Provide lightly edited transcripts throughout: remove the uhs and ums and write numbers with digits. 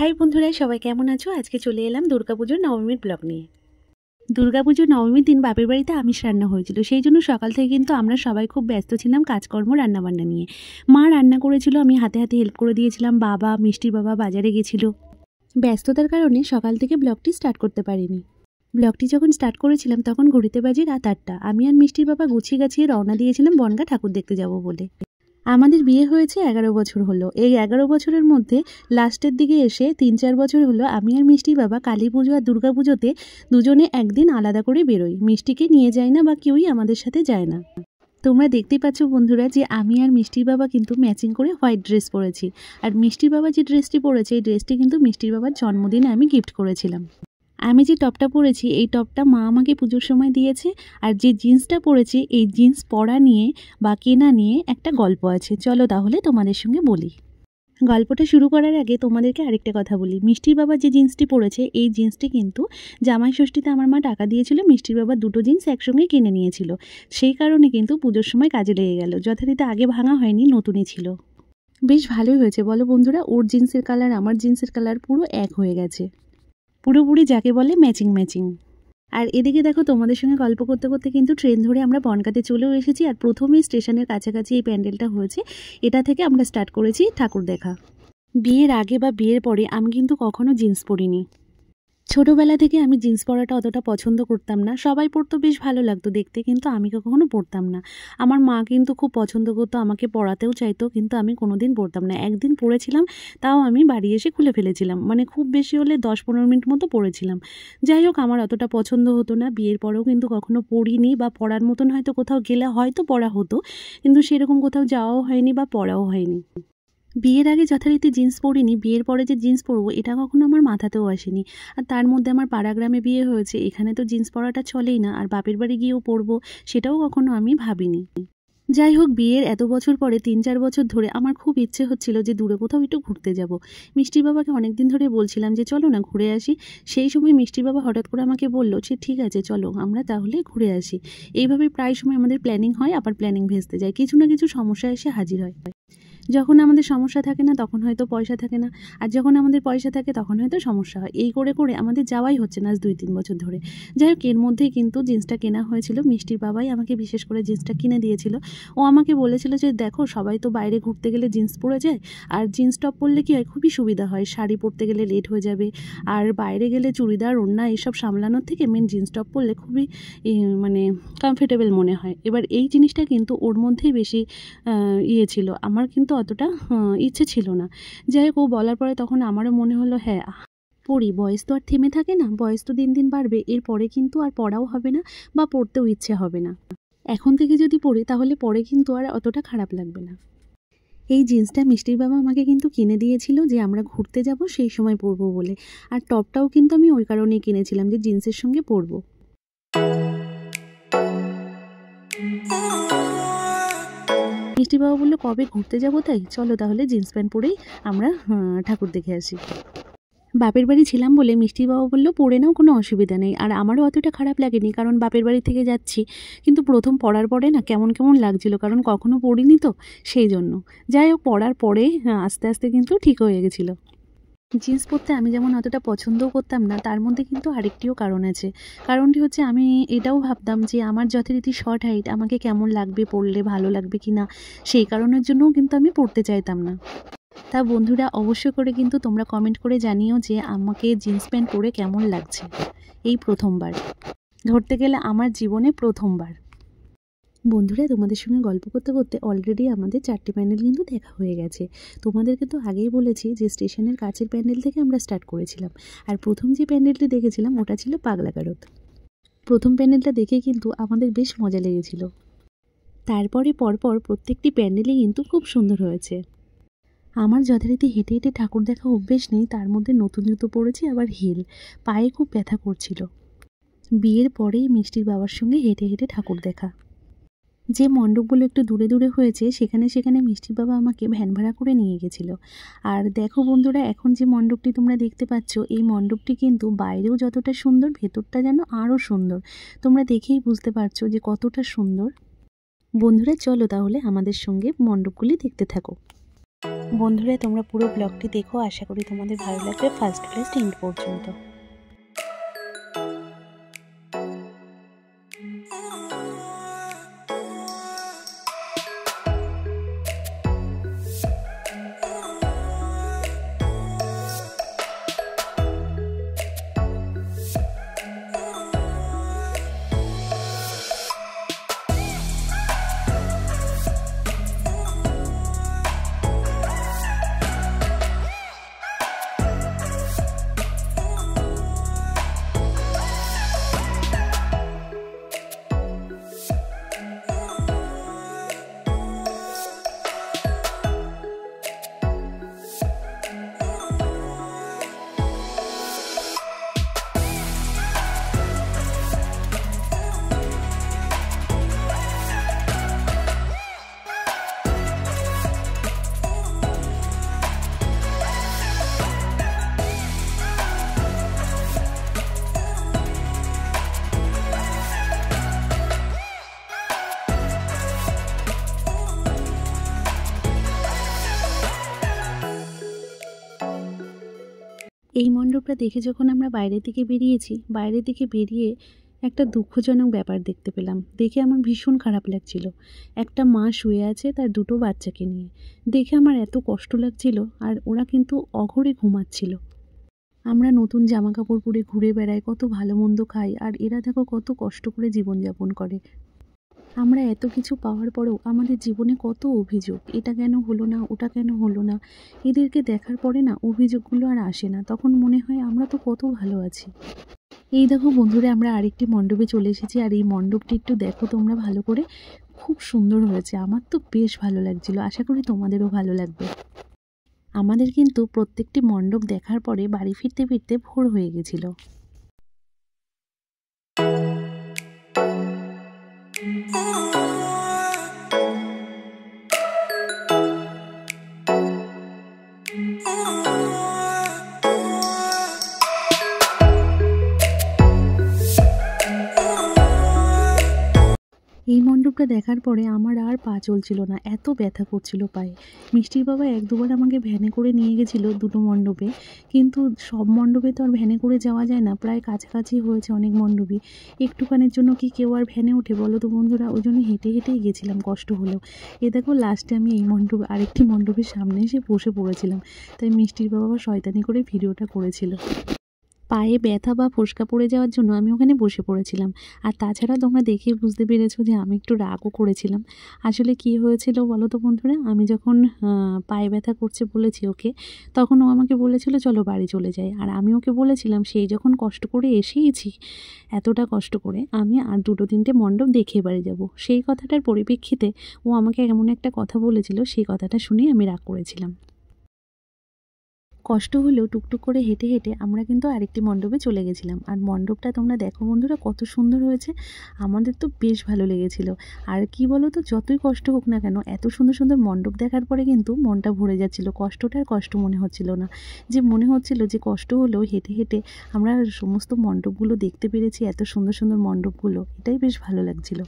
High বন্ধুরা, সবাই কেমন আছো? আজকে চলে এলাম দুর্গাপুজোর নবমীর ব্লগ নিয়ে। দুর্গাপুজোর নবমীর দিন বাপের বাড়িতে আমিষ রান্না হয়েছিল, সেই জন্য সকাল থেকে কিন্তু আমরা সবাই খুব ব্যস্ত ছিলাম কাজকর্ম রান্নাবান্না নিয়ে। মা রান্না করেছিল, আমি হাতে হাতে হেল্প করে দিয়েছিলাম। বাবা, মিষ্টির বাবা বাজারে গেছিল। ব্যস্ততার কারণে সকাল থেকে ব্লগটি স্টার্ট করতে পারিনি। ব্লগটি যখন স্টার্ট করেছিলাম তখন ঘড়িতে বাজে রাত 8টা। আমি আর মিষ্টির বাবা গুছিয়ে গাছিয়ে রওনা দিয়েছিলাম বনগা ঠাকুর দেখতে যাব বলে। আমাদের বিয়ে হয়েছে 11 বছর হলো। এই 11 বছরের মধ্যে লাস্টের দিকে এসে 3-4 বছর হলো আমি আর মিষ্টির বাবা কালী পুজো আর দুর্গা পুজোতে দুজনে একদিন আলাদা করে বেরোই। মিষ্টিকে নিয়ে যাই না বা কেউই আমাদের সাথে যায় না। তোমরা দেখতেই পাচ্ছ বন্ধুরা যে আমি আর মিষ্টির বাবা কিন্তু ম্যাচিং করে হোয়াইট ড্রেস পরেছি। আর মিষ্টির বাবা যে ড্রেসটি পরেছে এই ড্রেসটি কিন্তু মিষ্টির বাবার জন্মদিনে আমি গিফট করেছিলাম। আমি যে টপটা পরেছি এই টপটা মা আমাকে পুজোর সময় দিয়েছে। আর যে জিন্সটা পরেছি এই জিন্স পরা নিয়ে বা কেনা নিয়ে একটা গল্প আছে। চলো তাহলে তোমাদের সঙ্গে বলি। গল্পটা শুরু করার আগে তোমাদেরকে আরেকটা কথা বলি। মিষ্টির বাবা যে জিন্সটি পরেছে এই জিন্সটি কিন্তু জামাই ষষ্ঠীতে আমার মা টাকা দিয়েছিল। মিষ্টির বাবা দুটো জিন্স একসঙ্গে কিনে নিয়েছিল, সেই কারণে কিন্তু পুজোর সময় কাজে লেগে গেল। যথারীতি আগে ভাঙা হয়নি, নতুনই ছিল। বেশ ভালোই হয়েছে বলো বন্ধুরা। ওর জিন্সের কালার আমার জিন্সের কালার পুরো এক হয়ে গেছে, পুরোপুরি যাকে বলে ম্যাচিং ম্যাচিং। আর এদিকে দেখো তোমাদের সঙ্গে গল্প করতে করতে কিন্তু ট্রেন ধরে আমরা বনগাঁতে চলেও এসেছি। আর প্রথমেই স্টেশনের কাছাকাছি এই প্যান্ডেলটা হয়েছে, এটা থেকে আমরা স্টার্ট করেছি ঠাকুর দেখা। বিয়ের আগে বা বিয়ের পরে আমি কিন্তু কখনো জিন্স পরিনি। ছোটোবেলা থেকে আমি জিন্স পরাটা অতটা পছন্দ করতাম না। সবাই পরতো, বেশ ভালো লাগতো দেখতে, কিন্তু আমি কখনো পরতাম না। আমার মা কিন্তু খুব পছন্দ করতো, আমাকে পরাতেও চাইতো, কিন্তু আমি কোনোদিন পরতাম না। একদিন পরেছিলাম, তাও আমি বাড়ি এসে খুলে ফেলেছিলাম। মানে খুব বেশি হলে 10-15 মিনিট মতো পরেছিলাম। যাই হোক, আমার অতটা পছন্দ হতো না। বিয়ের পরেও কিন্তু কখনো পরিনি, বা পরার মতন হয়তো কোথাও গেলে হয়তো পরা হতো, কিন্তু সেরকম কোথাও যাওয়াও হয়নি বা পরাও হয়নি। বিয়ের আগে যথারীতি জিন্স পরিনি, বিয়ের পরে যে জিন্স পরবো এটা কখনো আমার মাথাতেও আসেনি। আর তার মধ্যে আমার পাড়াগ্রামে বিয়ে হয়েছে, এখানে তো জিন্স পরাটা চলেই না। আর বাপের বাড়ি গিয়েও পরবো সেটাও কখনো আমি ভাবিনি। যাই হোক, বিয়ের এত বছর পরে 3-4 বছর ধরে আমার খুব ইচ্ছে হচ্ছিল যে দূরে কোথাও একটু ঘুরতে যাব। মিষ্টির বাবাকে অনেকদিন ধরে বলছিলাম যে চলো না ঘুরে আসি। সেই সময় মিষ্টির বাবা হঠাৎ করে আমাকে বললো যে ঠিক আছে চলো আমরা তাহলে ঘুরে আসি। এইভাবে প্রায় সময় আমাদের প্ল্যানিং হয়, আবার প্ল্যানিং ভেস্তে যায়, কিছু না কিছু সমস্যা এসে হাজির হয়। যখন আমাদের সমস্যা থাকে না তখন হয়তো পয়সা থাকে না, আর যখন আমাদের পয়সা থাকে তখন হয়তো সমস্যা হয়। এই করে করে আমাদের যাওয়াই হচ্ছে না আজ 2-3 বছর ধরে। যাই হোক, এর মধ্যেই কিন্তু জিন্সটা কেনা হয়েছিল। মিষ্টির বাবাই আমাকে বিশেষ করে জিন্সটা কিনে দিয়েছিল। ও আমাকে বলেছিল যে দেখো সবাই তো বাইরে ঘুরতে গেলে জিন্স পরে যায়, আর জিন্স টপ পরলে কী হয়, খুবই সুবিধা হয়। শাড়ি পরতে গেলে লেট হয়ে যাবে, আর বাইরে গেলে চুড়িদার ওড়না এসব সামলানোর থেকে মেন জিন্স টপ পরলে খুবই মানে কমফোর্টেবল মনে হয়। এবার এই জিনিসটা কিন্তু ওর মধ্যেই বেশি ছিল, আমার কিন্তু অতটা ইচ্ছে ছিল না। যাই হোক, ও বলার পরে তখন আমারও মনে হলো হ্যাঁ পড়ি, বয়স তো আর থেমে থাকে না, বয়স তো দিন দিন বাড়বে, এরপরে কিন্তু আর পড়াও হবে না বা পড়তেও ইচ্ছে হবে না। এখন থেকে যদি পড়ি তাহলে পরে কিন্তু আর অতটা খারাপ লাগবে না। এই জিন্সটা মিষ্টির বাবা আমাকে কিন্তু কিনে দিয়েছিল যে আমরা ঘুরতে যাব সেই সময় পরবো বলে। আর টপটাও কিন্তু আমি ওই কারণেই কিনেছিলাম যে জিন্সের সঙ্গে পরবো। মিষ্টি বাবা বললো কবে ঘুরতে যাবো, তাই চলো তাহলে জিন্স প্যান্ট পরেই আমরা ঠাকুর দেখে আসি। বাপের বাড়ি ছিলাম বলে মিষ্টি বাবা বললো পরে নাও, কোনো অসুবিধা নেই। আর আমারও অতটা খারাপ লাগেনি, কারণ বাপের বাড়ি থেকে যাচ্ছি। কিন্তু প্রথম পরার পরে না কেমন কেমন লাগছিল, কারণ কখনো পরিনি তো, সেই জন্য। যাই হোক, পরার পরে আস্তে আস্তে কিন্তু ঠিক হয়ে গেছিলো। জিন্স পরতে আমি যেমন অতটা পছন্দও করতাম না, তার মধ্যে কিন্তু আরেকটিও কারণ আছে। কারণটি হচ্ছে আমি এটাও ভাবতাম যে আমার যথারীতি শর্ট হাইট, আমাকে কেমন লাগবে পরলে, ভালো লাগবে কি না, সেই কারণের জন্যও কিন্তু আমি পরতে চাইতাম না। তা বন্ধুরা অবশ্য করে কিন্তু তোমরা কমেন্ট করে জানিও যে আমাকে জিন্স প্যান্ট পরে কেমন লাগছে। এই প্রথমবার, ধরতে গেলে আমার জীবনে প্রথমবার। বন্ধুরা, তোমাদের সঙ্গে গল্প করতে করতে অলরেডি আমাদের 4টে প্যান্ডেল কিন্তু দেখা হয়ে গেছে। তোমাদেরকে তো আগেই বলেছি যে স্টেশনের কাছের প্যান্ডেল থেকে আমরা স্টার্ট করেছিলাম। আর প্রথম যে প্যান্ডেলটি দেখেছিলাম ওটা ছিল পাগলা গারদ। প্রথম প্যান্ডেলটা দেখে কিন্তু আমাদের বেশ মজা লেগেছিল। তারপরে পরপর প্রত্যেকটি প্যান্ডেলই কিন্তু খুব সুন্দর হয়েছে। আমার যথারীতি হেঁটে হেঁটে ঠাকুর দেখা অভ্যেস নেই, তার মধ্যে নতুন জুতো পরেছি আবার হিল, পায়ে খুব ব্যথা করছিল। বিয়ের পরেই মিষ্টির বাবার সঙ্গে হেঁটে হেঁটে ঠাকুর দেখা। যে মণ্ডপগুলো একটু দূরে দূরে হয়েছে সেখানে সেখানে মিষ্টির বাবা আমাকে ভ্যান ভাড়া করে নিয়ে গেছিলো। আর দেখো বন্ধুরা, এখন যে মণ্ডপটি তোমরা দেখতে পাচ্ছ এই মণ্ডপটি কিন্তু বাইরেও যতটা সুন্দর, ভেতরটা যেন আরও সুন্দর। তোমরা দেখেই বুঝতে পারছো যে কতটা সুন্দর। বন্ধুরা চলো তাহলে আমাদের সঙ্গে মণ্ডপগুলি দেখতে থাকো। বন্ধুরা তোমরা পুরো ব্লগটি দেখো, আশা করি তোমাদের ভালো লাগবে ফার্স্ট এন্ড পর্যন্ত। এই মণ্ডপটা দেখে যখন আমরা বাইরের দিকে বেরিয়েছি, বাইরের দিকে বেরিয়ে একটা দুঃখজনক ব্যাপার দেখতে পেলাম। দেখে আমার ভীষণ খারাপ লাগছিল। একটা মা শুয়ে আছে তার দুটো বাচ্চাকে নিয়ে। দেখে আমার এত কষ্ট লাগছিল, আর ওরা কিন্তু অঘরে ঘুমাচ্ছিল। আমরা নতুন জামা কাপড় পরে ঘুরে বেড়াই, কত ভালো মন্দ খাই, আর এরা দেখো কত কষ্ট করে জীবনযাপন করে। আমরা এত কিছু পাওয়ার পরেও আমাদের জীবনে কত অভিযোগ, এটা কেন হলো না, ওটা কেন হলো না। এদেরকে দেখার পরে না অভিযোগগুলো আর আসে না, তখন মনে হয় আমরা তো কত ভালো আছি। এই দেখো বন্ধুরা, আমরা আরেকটি মণ্ডপে চলে এসেছি, আর এই মণ্ডপটি একটু দেখো তোমরা ভালো করে, খুব সুন্দর হয়েছে। আমার তো বেশ ভালো লাগছিল, আশা করি তোমাদেরও ভালো লাগবে। আমাদের কিন্তু প্রত্যেকটি মণ্ডপ দেখার পরে বাড়ি ফিরতে ফিরতে ভোর হয়ে গেছিল। এই মণ্ডপটা দেখার পরে আমার আর পা চলছিল না, এত ব্যথা করছিল পায়ে। মিষ্টির বাবা এক দুবার আমাকে ভ্যানে করে নিয়ে গেছিলো দুটো মণ্ডপে, কিন্তু সব মণ্ডপে তো আর ভ্যানে করে যাওয়া যায় না, প্রায় কাছাকাছি হয়েছে অনেক মণ্ডপই। একটুখানির জন্য কি কেউ আর ভ্যানে ওঠে বলো তো বন্ধুরা? ওই জন্য হেঁটে হেঁটেই গেছিলাম, কষ্ট হলেও। এ দেখো লাস্টে আমি এই মণ্ডপে আরেকটি মণ্ডপের সামনে এসে বসে পড়েছিলাম, তাই মিষ্টির বাবা শয়তানি করে ভিডিওটা করেছিল। পায়ে ব্যথা বা ফোস্কা পড়ে যাওয়ার জন্য আমি ওখানে বসে পড়েছিলাম। আর তাছাড়া তোমরা দেখেই বুঝতে পেরেছো যে আমি একটু রাগও করেছিলাম। আসলে কি হয়েছিল বলো তো বন্ধুরা? আমি যখন পায়ে ব্যথা করছে বলেছি ওকে, তখন ও আমাকে বলেছিল চলো বাড়ি চলে যাই। আর আমি ওকে বলেছিলাম সেই যখন কষ্ট করে এসেইছি, এতটা কষ্ট করে, আমি আর দুটো তিনটে মণ্ডপ দেখে বাড়ি যাব। সেই কথাটার পরিপ্রেক্ষিতে ও আমাকে এমন একটা কথা বলেছিল, সেই কথাটা শুনেই আমি রাগ করেছিলাম। কষ্ট হলেও টুকটুক করে হেঁটে হেঁটে আমরা কিন্তু আরেকটি মণ্ডপে চলে গেছিলাম। আর মণ্ডপটা তোমরা দেখো বন্ধুরা কত সুন্দর হয়েছে, আমাদের তো বেশ ভালো লেগেছিল। আর কি বলো তো, যতই কষ্ট হোক না কেন, এত সুন্দর সুন্দর মণ্ডপ দেখার পরে কিন্তু মনটা ভরে যাচ্ছিল, কষ্টটা আর কষ্ট মনে হচ্ছিল না। যে মনে হচ্ছিল যে কষ্ট হলেও হেঁটে হেঁটে আমরা সমস্ত মণ্ডপগুলো দেখতে পেরেছি, এত সুন্দর সুন্দর মণ্ডপগুলো, এটাই বেশ ভালো লাগছিল।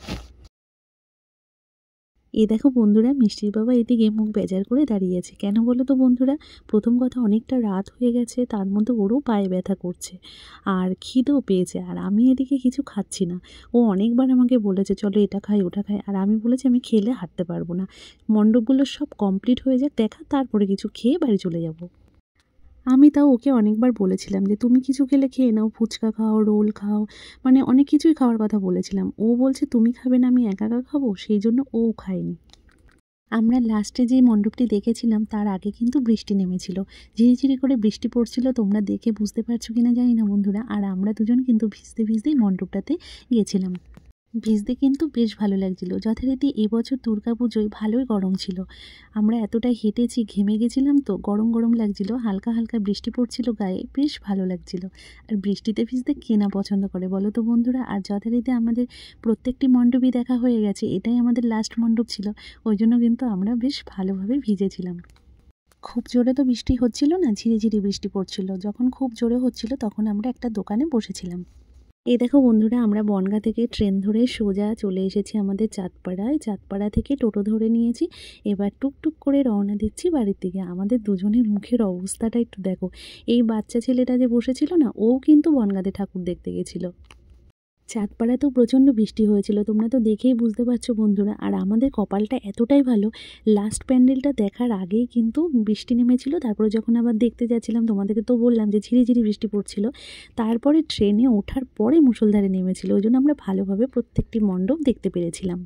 এই দেখো বন্ধুরা, মিষ্টির বাবা এদিকে মুখ বেজার করে দাঁড়িয়ে আছে। কেন বলো তো বন্ধুরা? প্রথম কথা, অনেকটা রাত হয়ে গেছে, তার মধ্যে ওরও পায়ে ব্যথা করছে, আর খিদেও পেয়েছে, আর আমি এদিকে কিছু খাচ্ছি না। ও অনেকবার আমাকে বলেছে চলো এটা খাই ওটা খাই, আর আমি বলেছি আমি খেলে হাঁটতে পারবো না, মণ্ডপগুলো সব কমপ্লিট হয়ে যাক দেখা, তারপরে কিছু খেয়ে বাড়ি চলে যাব। আমি তাও ওকে অনেকবার বলেছিলাম যে তুমি কিছু খেলে খেয়ে নাও, ফুচকা খাও, রোল খাও, মানে অনেক কিছুই খাওয়ার কথা বলেছিলাম। ও বলছে তুমি খাবে না, আমি একা একা খাবো, সেই জন্য ও খায়নি। আমরা লাস্টে যে মণ্ডপটি দেখেছিলাম তার আগে কিন্তু বৃষ্টি নেমেছিল, ঝিরিঝিরি করে বৃষ্টি পড়ছিল, তোমরা দেখে বুঝতে পারছো কিনা জানি না বন্ধুরা। আর আমরা দুজন কিন্তু ভিজতে ভিজতেই মণ্ডপটাতে গিয়েছিলাম। ভিজতে কিন্তু বেশ ভালো লাগছিল। যথারীতি এবছর দুর্গাপুজোয় ভালোই গরম ছিল, আমরা এতটা হেঁটেছি, ঘেমে গেছিলাম, তো গরম গরম লাগছিল, হালকা হালকা বৃষ্টি পড়ছিল গায়ে, বেশ ভালো লাগছিল। আর বৃষ্টিতে ভিজতে কে না পছন্দ করে বলো তো বন্ধুরা? আর যথারীতি আমাদের প্রত্যেকটি মণ্ডপই দেখা হয়ে গেছে, এটাই আমাদের লাস্ট মণ্ডপ ছিল, ওই জন্য কিন্তু আমরা বেশ ভালোভাবে ভিজেছিলাম। খুব জোরে তো বৃষ্টি হচ্ছিল না, ঝিরিঝিরি বৃষ্টি পড়ছিল। যখন খুব জোরে হচ্ছিল তখন আমরা একটা দোকানে বসেছিলাম। এই দেখো বন্ধুরা, আমরা বনগাঁ থেকে ট্রেন ধরে সোজা চলে এসেছি আমাদের চাঁদপাড়ায়। চাঁদপাড়া থেকে টোটো ধরে নিয়েছি। এবার টুকটুক করে রওনা দিচ্ছি বাড়ির দিকে। আমাদের দুজনের মুখের অবস্থাটা একটু দেখো। এই বাচ্চা ছেলেটা যে বসেছিল না, ও কিন্তু বনগাঁতে ঠাকুর দেখতে গেছিল। চাঁদপাড়াতেও প্রচণ্ড বৃষ্টি হয়েছিল, তোমরা তো দেখেই বুঝতে পারছো বন্ধুরা। আর আমাদের কপালটা এতটাই ভালো, লাস্ট প্যান্ডেলটা দেখার আগেই কিন্তু বৃষ্টি নেমেছিল। তারপরে যখন আবার দেখতে যাচ্ছিলাম, তোমাদেরকে তো বললাম যে ঝিরিঝিরি বৃষ্টি পড়ছিল, তারপরে ট্রেনে ওঠার পরে মুষলধারে নেমেছিল। ওই জন্য আমরা ভালোভাবে প্রত্যেকটি মণ্ডপ দেখতে পেরেছিলাম।